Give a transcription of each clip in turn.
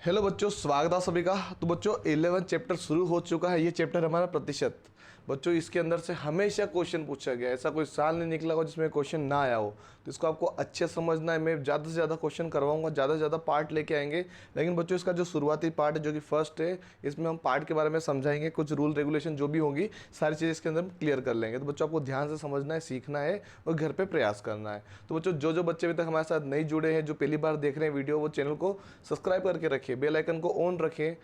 Hello बच्चों, स्वागत है सभी का। तो बच्चों 11 चैप्टर शुरू हो चुका है। ये चैप्टर हमारा प्रतिशत। बच्चों इसके अंदर से हमेशा क्वेश्चन पूछा गया, ऐसा कोई साल नहीं निकला हो जिसमें क्वेश्चन ना आया हो। तो इसको आपको अच्छे समझना है। मैं ज़्यादा से ज़्यादा क्वेश्चन करवाऊंगा, ज़्यादा से ज़्यादा पार्ट लेके आएंगे। लेकिन बच्चों इसका जो शुरुआती पार्ट है, जो कि फर्स्ट है, इसमें हम पार्ट के बारे में समझाएंगे। कुछ रूल रेगुलेशन जो भी होंगी सारी चीज़ इसके अंदर क्लियर कर लेंगे। तो बच्चों आपको ध्यान से समझना है, सीखना है और घर पर प्रयास करना है। तो बच्चों जो बच्चे अभी तक हमारे साथ नहीं जुड़े हैं, जो पहली बार देख रहे हैं वीडियो, वो चैनल को सब्सक्राइब करके रखिए, बेल आइकन को ऑन रखें।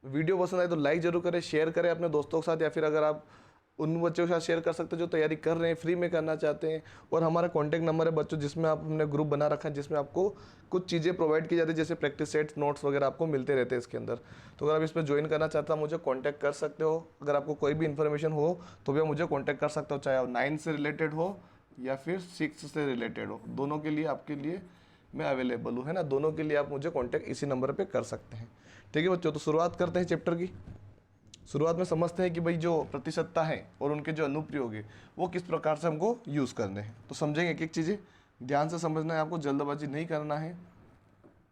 वीडियो पसंद आए तो लाइक जरूर करें, शेयर करें अपने दोस्तों के साथ, या फिर अगर आप उन बच्चों के साथ शेयर कर सकते हैं जो तैयारी कर रहे हैं, फ्री में करना चाहते हैं। और हमारा कॉन्टैक्ट नंबर है बच्चों, जिसमें आप हमने ग्रुप बना रखा है, जिसमें आपको कुछ चीज़ें प्रोवाइड की जाती है, जैसे प्रैक्टिस सेट्स, नोट्स वगैरह आपको मिलते रहते हैं इसके अंदर। तो अगर आप इसमें ज्वाइन करना चाहते हो मुझे कॉन्टैक्ट कर सकते हो। अगर आपको कोई भी इन्फॉर्मेशन हो तो भी आप मुझे कॉन्टैक्ट कर सकते हो, चाहे आप 9 से रिलेटेड हो या फिर 6 से रिलेटेड हो। दोनों के लिए आपके लिए मैं अवेलेबल हूँ, है ना। दोनों के लिए आप मुझे कॉन्टैक्ट इसी नंबर पे कर सकते हैं। ठीक है बच्चों, तो शुरुआत करते हैं चैप्टर की। शुरुआत में समझते हैं कि भाई जो प्रतिशतता है और उनके जो अनुप्रयोग है वो किस प्रकार से हमको यूज़ करने हैं। तो समझेंगे एक एक चीज़ें, ध्यान से समझना है, आपको जल्दबाजी नहीं करना है।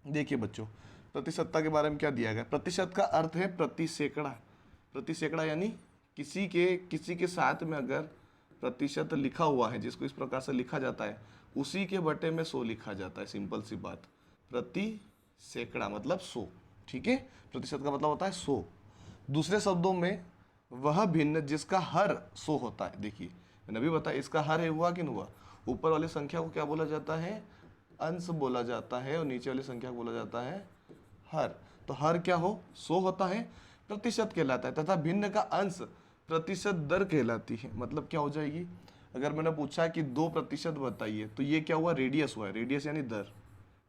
देखिए बच्चों, प्रतिशतता के बारे में क्या दिया गया। प्रतिशत का अर्थ है प्रति सैकड़ा। प्रति सैकड़ा यानी किसी के साथ में अगर प्रतिशत लिखा हुआ है, जिसको इस प्रकार से लिखा जाता है, उसी के बटे में 100 लिखा जाता है। सिंपल सी बात, प्रति सैकड़ा मतलब 100। ठीक है, प्रतिशत का मतलब होता है 100। दूसरे शब्दों में वह भिन्न जिसका हर 100 होता है। देखिए मैंने अभी बताया, इसका हर है, हुआ कि नहीं हुआ। ऊपर वाली संख्या को क्या बोला जाता है, अंश बोला जाता है, और नीचे वाली संख्या को बोला जाता है हर। तो हर क्या हो, 100 होता है, प्रतिशत कहलाता है, तथा भिन्न का अंश प्रतिशत दर कहलाती है। मतलब क्या हो जाएगी, अगर मैंने पूछा कि 2% बताइए, तो ये क्या हुआ, रेडियस हुआ है। रेडियस यानी दर।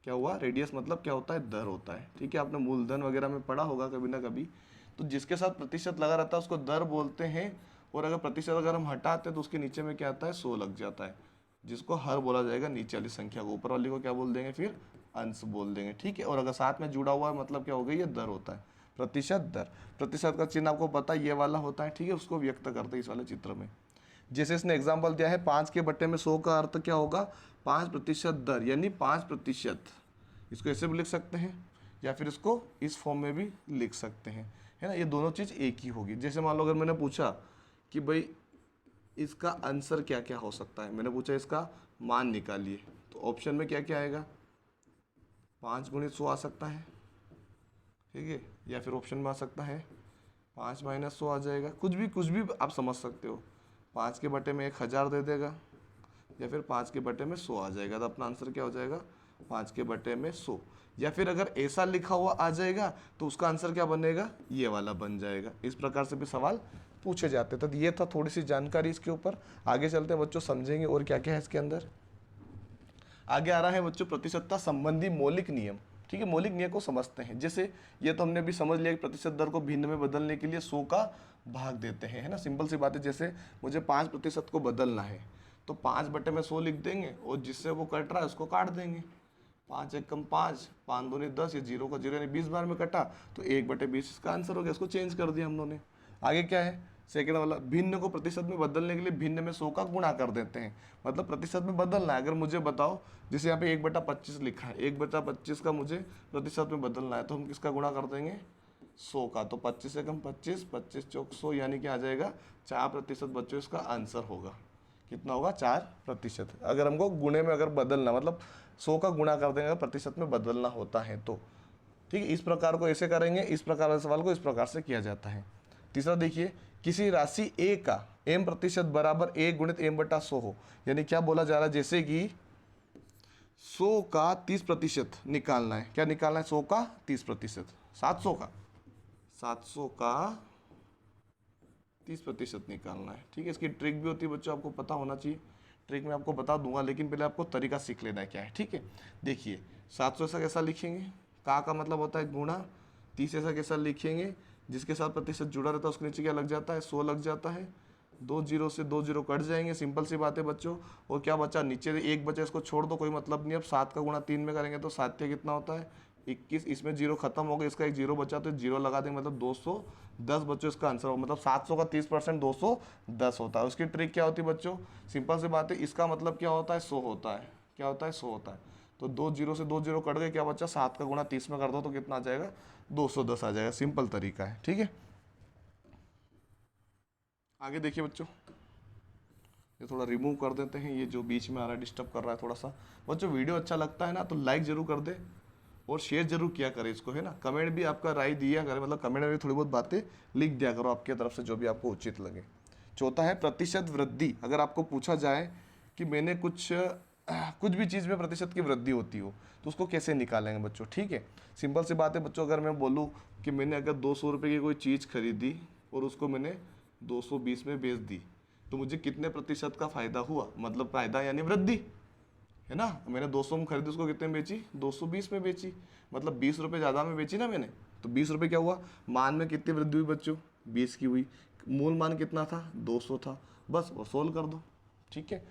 क्या हुआ, रेडियस मतलब क्या होता है, दर होता है। ठीक है, आपने मूलधन वगैरह में पढ़ा होगा कभी ना कभी। तो जिसके साथ प्रतिशत लगा रहता है उसको दर बोलते हैं। और अगर प्रतिशत अगर हम हटाते हैं तो उसके नीचे में क्या आता है, 100 लग जाता है, जिसको हर बोला जाएगा नीचे वाली संख्या को। ऊपर वाली को क्या बोल देंगे, फिर अंश बोल देंगे। ठीक है, और अगर साथ में जुड़ा हुआ है मतलब क्या हो गई, ये दर होता है, प्रतिशत दर। प्रतिशत का चिन्ह आपको पता है, ये वाला होता है। ठीक है, उसको व्यक्त करते हैं इस वाले चित्र में। जैसे इसने एग्जाम्पल दिया है, 5 के बट्टे में 100 का अर्थ क्या होगा, 5% दर यानी 5%। इसको ऐसे भी लिख सकते हैं या फिर इसको इस फॉर्म में भी लिख सकते हैं, है ना। ये दोनों चीज़ एक ही होगी। जैसे मान लो अगर मैंने पूछा कि भाई इसका आंसर क्या क्या हो सकता है, मैंने पूछा इसका मान निकालिए, तो ऑप्शन में क्या क्या आएगा, 5 गुणित 100 आ सकता है। ठीक है, या फिर ऑप्शन में आ सकता है 5 माइनस 100 आ जाएगा। कुछ भी आप समझ सकते हो। 5 के बटे में 1000 दे देगा, या फिर 5 के बटे में 100 आ जाएगा। तो अपना आंसर क्या हो जाएगा, 5 के बटे में 100। या फिर अगर ऐसा लिखा हुआ आ जाएगा तो उसका आंसर क्या बनेगा, ये वाला बन जाएगा। इस प्रकार से भी सवाल पूछे जाते हैं। तो ये था थोड़ी सी जानकारी इसके ऊपर। आगे चलते हैं बच्चों, समझेंगे और क्या क्या है इसके अंदर। आगे आ रहा है बच्चों प्रतिशतता संबंधी मौलिक नियम। ठीक है, मौलिक नियम को समझते हैं। जैसे ये तो हमने भी समझ लिया कि प्रतिशत दर को भिन्न में बदलने के लिए 100 का भाग देते हैं, है ना। सिंपल सी बात है। जैसे मुझे 5% को बदलना है तो 5 बटे में 100 लिख देंगे, और जिससे वो कट रहा है उसको काट देंगे। 5 एक कम 5, 5 दूनी 10, ये 0 का 0 यानी 20 बार में कटा, तो 1/20 इसका आंसर हो गया। इसको चेंज कर दिया हम लोगों ने। आगे क्या है, सेकेंड वाला, भिन्न को प्रतिशत में बदलने के लिए भिन्न में 100 का गुणा कर देते हैं। मतलब प्रतिशत में बदलना है। अगर मुझे बताओ, जैसे यहाँ पे 1/25 लिखा है, 1/25 का मुझे प्रतिशत में बदलना है, तो हम किसका गुणा कर देंगे, 100 का। तो 25 से कम 25, 25 चौक 100, यानी कि आ जाएगा 4% बच्चों इसका आंसर होगा। कितना होगा, 4%। अगर हमको गुणे में अगर बदलना, मतलब 100 का गुणा कर देंगे अगर प्रतिशत में बदलना होता है तो। ठीक है, इस प्रकार को ऐसे करेंगे। इस प्रकार के सवाल को इस प्रकार से किया जाता है। तीसरा देखिए, किसी राशि a का m% बराबर a गुणित m/100 हो। यानी क्या बोला जा रहा है, जैसे कि 100 का 30% निकालना है। क्या निकालना है, 100 का 30%, 700 का 30% निकालना है। ठीक है, इसकी ट्रिक भी होती है बच्चों, आपको पता होना चाहिए। ट्रिक मैं आपको बता दूंगा, लेकिन पहले आपको तरीका सीख लेना है क्या है। ठीक है, देखिए 700 ऐसा कैसा लिखेंगे, का मतलब होता है गुणा। 30 ऐसा कैसा लिखेंगे, जिसके साथ प्रतिशत जुड़ा रहता है उसके नीचे क्या लग जाता है, 100 लग जाता है। 2 जीरो से 2 जीरो कट जाएंगे। सिंपल सी बात है बच्चों। और क्या बचा, नीचे 1 बचा, इसको छोड़ दो, कोई मतलब नहीं। अब 7 का गुणा 3 में करेंगे तो 7 का कितना होता है, 21। इसमें जीरो खत्म हो गया, इसका एक जीरो बचा तो जीरो लगा देंगे, मतलब 210 बच्चों इसका आंसर होगा। मतलब 700 का 30% 210 होता है। उसकी ट्रिक क्या होती है बच्चों, सिंपल सी बात है। इसका मतलब क्या होता है, 100 होता है। क्या होता है, 100 होता है। तो 2 जीरो से 2 जीरो कट गए, क्या बच्चा 7 का गुणा 30 में कर दो तो कितना आ जाएगा 210 आ जाएगा। सिंपल तरीका है, ठीक है। आगे देखिए बच्चों, ये थोड़ा रिमूव कर देते हैं, ये जो बीच में आ रहा है डिस्टर्ब कर रहा है थोड़ा सा। बच्चों वीडियो अच्छा लगता है ना तो लाइक जरूर कर दे और शेयर जरूर किया करें इसको, है ना। कमेंट भी आपका राय दिया करें, मतलब कमेंट में भी थोड़ी बहुत बातें लिख दिया करो आपकी तरफ से जो भी आपको उचित लगे। चौथा है प्रतिशत वृद्धि। अगर आपको पूछा जाए कि मैंने कुछ भी चीज़ में प्रतिशत की वृद्धि होती हो तो उसको कैसे निकालेंगे बच्चों, ठीक है। सिंपल सी बात है बच्चों, अगर मैं बोलूँ कि मैंने अगर 200 रुपये की कोई चीज़ खरीदी और उसको मैंने 220 में बेच दी तो मुझे कितने प्रतिशत का फायदा हुआ, मतलब फायदा यानी वृद्धि, है ना। मैंने 200 में खरीदी, उसको कितने में बेची 220 में बेची, मतलब 20 रुपये ज़्यादा में बेची ना मैंने। तो 20 रुपये क्या हुआ, मान में कितनी वृद्धि हुई बच्चों 20 की हुई। मूल मान कितना था 200 था, बस वो सोल्व कर दो, ठीक है।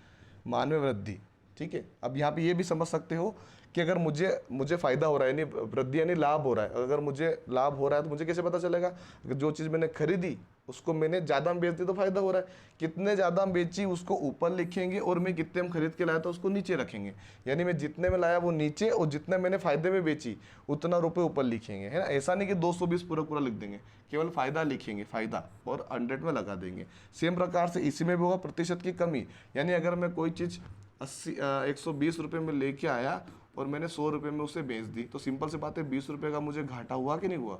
मान में वृद्धि, ठीक है। अब यहाँ पे ये भी समझ सकते हो कि अगर मुझे फायदा हो रहा है, यानी वृद्धि यानी लाभ हो रहा है। अगर मुझे लाभ हो रहा है तो मुझे कैसे पता चलेगा, अगर जो चीज़ मैंने खरीदी उसको मैंने ज़्यादा में बेच दी तो फायदा हो रहा है। कितने ज़्यादा में बेची उसको ऊपर लिखेंगे और मैं कितने में खरीद के लाया था उसको नीचे रखेंगे। यानी मैं जितने में लाया वो नीचे और जितने मैंने फायदे में बेची उतना रुपये ऊपर लिखेंगे, है ना। ऐसा नहीं कि 220 पूरा पूरा लिख देंगे, केवल फायदा लिखेंगे, फायदा और 100 में लगा देंगे। सेम प्रकार से इसी में भी होगा प्रतिशत की कमी। यानी अगर मैं कोई चीज़ 120 रुपये में लेके आया और मैंने 100 रुपये में उसे बेच दी तो सिंपल सी बात है 20 रुपये का मुझे घाटा हुआ कि नहीं हुआ,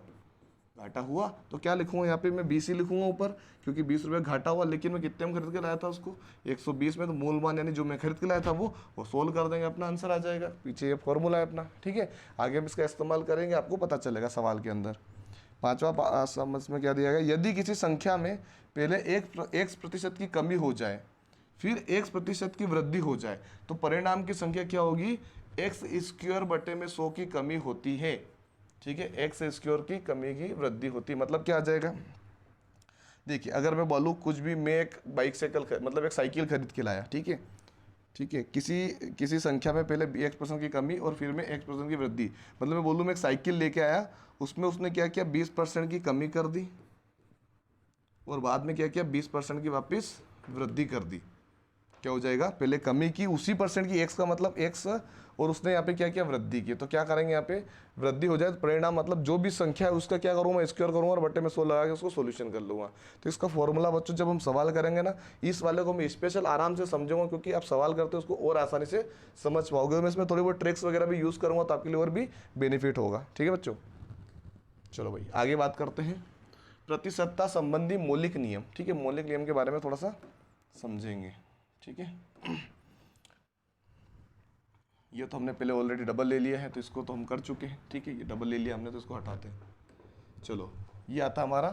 घाटा हुआ। तो क्या लिखूंगा यहाँ पे मैं 20 ही लिखूंगा ऊपर, क्योंकि 20 रुपये घाटा हुआ, लेकिन मैं कितने में खरीद के लाया था उसको 120 में। तो मूल मान यानी जो मैं खरीद के लाया था वो सोल्व कर देंगे, अपना आंसर आ जाएगा। पीछे ये फॉर्मूला है अपना, ठीक है। आगे हम इसका इस्तेमाल करेंगे, आपको पता चलेगा सवाल के अंदर। पांचवा समझ में क्या दिया गया, यदि किसी संख्या में पहले 1% की कमी हो जाए फिर 1% की वृद्धि हो जाए तो परिणाम की संख्या क्या होगी, एक्स स्क्वायर बटे में 100 की कमी होती है, ठीक है। एक्स स्क्वायर की कमी की वृद्धि होती है, मतलब क्या आ जाएगा। देखिए अगर मैं बोलूँ कुछ भी, मैं एक मतलब एक साइकिल खरीद के लाया, ठीक है, ठीक है। किसी संख्या में पहले 1% की कमी और फिर में 1% की वृद्धि, मतलब मैं बोलूँ मैं एक साइकिल लेके आया, उसमें उसने क्या किया 20% की कमी कर दी और बाद में क्या किया 20% की वापस वृद्धि कर दी। क्या हो जाएगा, पहले कमी की उसी परसेंट की, एक्स का मतलब एक्स, और उसने यहाँ पे क्या किया वृद्धि की। तो क्या करेंगे यहाँ पे वृद्धि हो जाए तो परिणाम मतलब जो भी संख्या है उसका क्या करूँगा मैं स्क्वायर करूँगा और बट्टे में 100 लगा के उसको सोल्यूशन कर लूँगा। तो इसका फॉर्मूला बच्चों जब हम सवाल करेंगे ना, इस वाले को मैं स्पेशल आराम से समझूंगा, क्योंकि आप सवाल करते हो उसको और आसानी से समझ पाओगे। मैं इसमें थोड़ी बहुत ट्रिक्स वगैरह भी यूज़ करूँगा तो आपके लिए और भी बेनिफिट होगा, ठीक है बच्चों। चलो भाई आगे बात करते हैं प्रतिशतता संबंधी मौलिक नियम, ठीक है। मौलिक नियम के बारे में थोड़ा सा समझेंगे, ठीक है। ये तो हमने पहले ऑलरेडी डबल ले लिया है तो इसको तो हम कर चुके हैं, ठीक है। ये डबल ले लिया हमने तो इसको हटाते हैं। चलो ये आता हमारा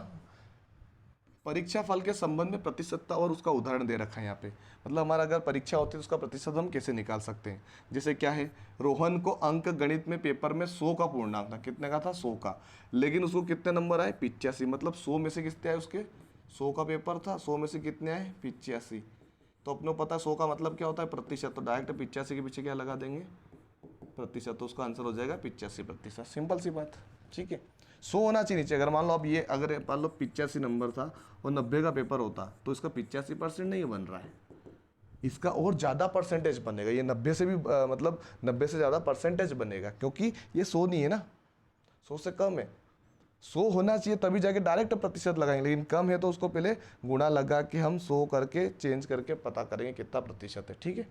परीक्षा फल के संबंध में प्रतिशतता और उसका उदाहरण दे रखा है यहाँ पे। मतलब हमारा अगर परीक्षा होती है तो उसका प्रतिशत हम कैसे निकाल सकते हैं। जैसे क्या है, रोहन को अंक गणित में पेपर में 100 का पूर्णांक था, कितने का था 100 का, लेकिन उसको कितने नंबर आए 85, मतलब 100 में से कितने आए उसके 100 का पेपर था, 100 में से कितने आए 85। तो अपने को पता है 100 का मतलब क्या होता है प्रतिशत, तो डायरेक्ट 85 के पीछे क्या लगा देंगे प्रतिशत, तो उसका आंसर हो जाएगा 85%। सिंपल सी बात, ठीक है। 100 होना चाहिए नीचे। अगर मान लो अब ये अगर मान लो 85 नंबर था और 90 का पेपर होता तो इसका 85% नहीं बन रहा है, इसका और ज़्यादा परसेंटेज बनेगा। ये 90 से भी मतलब 90 से ज़्यादा परसेंटेज बनेगा, क्योंकि ये 100 नहीं है ना, 100 से कम है। 100 होना चाहिए तभी जाके डायरेक्ट प्रतिशत लगाएंगे, लेकिन कम है तो उसको पहले गुणा लगा के हम 100 करके चेंज करके पता करेंगे कितना प्रतिशत है, ठीक है।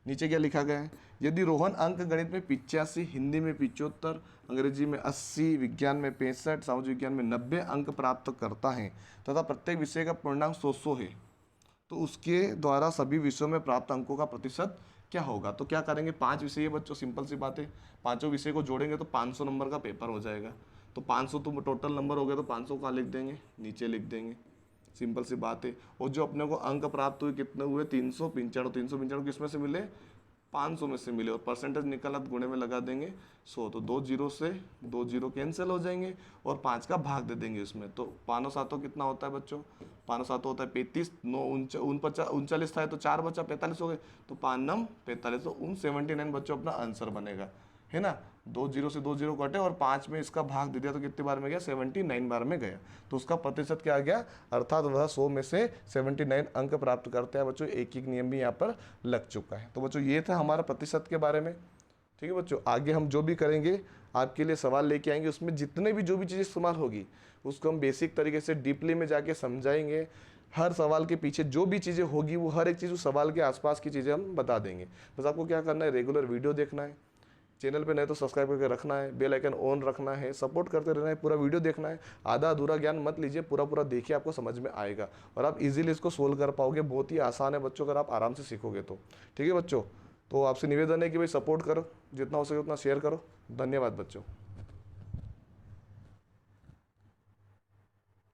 नीचे क्या लिखा गया है, यदि रोहन अंक गणित में 85, हिंदी में 75, अंग्रेजी में 80, विज्ञान में 65, सामाजिक विज्ञान में 90 अंक प्राप्त करता है तथा प्रत्येक विषय का पूर्णांक 100 है, तो उसके द्वारा सभी विषयों में प्राप्त अंकों का प्रतिशत क्या होगा। तो क्या करेंगे, 5 विषय है बच्चों, सिंपल सी बात है, पांचों विषय को जोड़ेंगे तो 500 नंबर का पेपर हो जाएगा। तो 500 तो टोटल नंबर हो गया, तो 500 का लिख देंगे, नीचे लिख देंगे, सिंपल सी बात है। और जो अपने को अंक प्राप्त हुए कितने हुए 395, 395 किस में से मिले 500 में से मिले, और परसेंटेज निकाला तो गुणे में लगा देंगे 100, तो 2 जीरो से 2 जीरो कैंसिल हो जाएंगे और 5 का भाग दे देंगे उसमें। तो 5 7 कितना होता है बच्चों, 5 7 होता है 35, 9 39 था तो 4 बचा 45 हो गए, तो 5 9 45, तो 79 बच्चों अपना आंसर बनेगा, है ना। 2 जीरो से 2 जीरो कटे और 5 में इसका भाग दे दिया तो कितने बार में गया 79 बार में गया, तो उसका प्रतिशत क्या आ गया, अर्थात वह 100 में से 79 अंक प्राप्त करते हैं बच्चों। एक एक नियम भी यहाँ पर लग चुका है। तो बच्चों ये था हमारा प्रतिशत के बारे में, ठीक है बच्चों, आगे हम जो भी करेंगे आपके लिए सवाल लेके आएंगे, उसमें जितने भी जो भी चीज़ें इस्तेमाल होगी उसको हम बेसिक तरीके से डीपली में जाके समझाएंगे। हर सवाल के पीछे जो भी चीज़ें होगी वो हर एक चीज़ उस सवाल के आसपास की चीज़ें हम बता देंगे। बस आपको क्या करना है, रेगुलर वीडियो देखना है, चैनल पे नए तो सब्सक्राइब करके रखना है, बेल आइकन ऑन रखना है, सपोर्ट करते रहना है, पूरा वीडियो देखना है। आधा अधूरा ज्ञान मत लीजिए, पूरा पूरा देखिए, आपको समझ में आएगा और आप इजीली इसको सोल्व कर पाओगे। बहुत ही आसान है बच्चों, अगर आप आराम से सीखोगे तो। ठीक है बच्चों, तो आपसे निवेदन है कि भाई सपोर्ट करो, जितना हो सके उतना शेयर करो। धन्यवाद बच्चों।